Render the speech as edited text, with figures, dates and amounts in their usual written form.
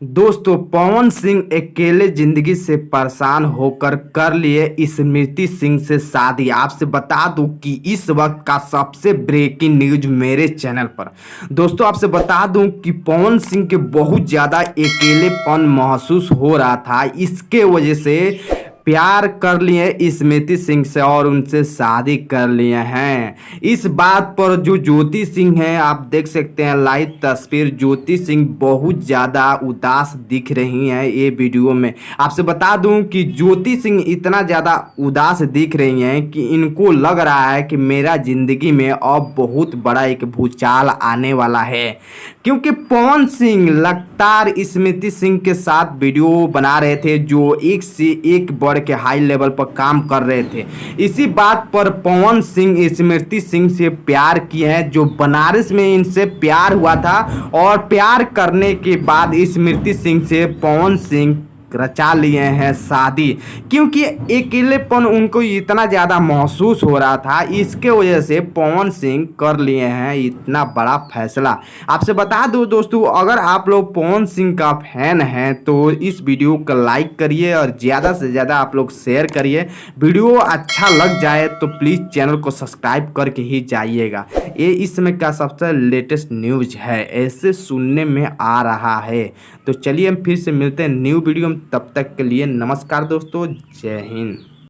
दोस्तों पवन सिंह अकेले जिंदगी से परेशान होकर कर लिए स्मृति सिंह से शादी। आपसे बता दूं कि इस वक्त का सबसे ब्रेकिंग न्यूज मेरे चैनल पर। दोस्तों आपसे बता दूं कि पवन सिंह के बहुत ज़्यादा अकेलेपन महसूस हो रहा था। इसके वजह से प्यार कर लिए स्मृति सिंह से और उनसे शादी कर लिए हैं। इस बात पर जो ज्योति सिंह हैं, आप देख सकते हैं लाइव तस्वीर। ज्योति सिंह बहुत ज़्यादा उदास दिख रही हैं ये वीडियो में। आपसे बता दूं कि ज्योति सिंह इतना ज़्यादा उदास दिख रही हैं कि इनको लग रहा है कि मेरा ज़िंदगी में अब बहुत बड़ा एक भूचाल आने वाला है, क्योंकि पवन सिंह लगातार स्मृति सिंह के साथ वीडियो बना रहे थे जो एक से एक बढ़ के हाई लेवल पर काम कर रहे थे। इसी बात पर पवन सिंह स्मृति सिंह से प्यार किए हैं, जो बनारस में इनसे प्यार हुआ था। और प्यार करने के बाद स्मृति सिंह से पवन सिंह रचा लिए हैं शादी, क्योंकि अकेलेपन उनको इतना ज़्यादा महसूस हो रहा था। इसके वजह से पवन सिंह कर लिए हैं इतना बड़ा फैसला। आपसे बता दो दोस्तों, अगर आप लोग पवन सिंह का फैन हैं तो इस वीडियो को लाइक करिए और ज़्यादा से ज़्यादा आप लोग शेयर करिए। वीडियो अच्छा लग जाए तो प्लीज़ चैनल को सब्सक्राइब करके ही जाइएगा। ये इस समय का सबसे लेटेस्ट न्यूज़ है, ऐसे सुनने में आ रहा है। तो चलिए हम फिर से मिलते हैं न्यू वीडियो में, तब तक के लिए नमस्कार दोस्तों, जय हिंद।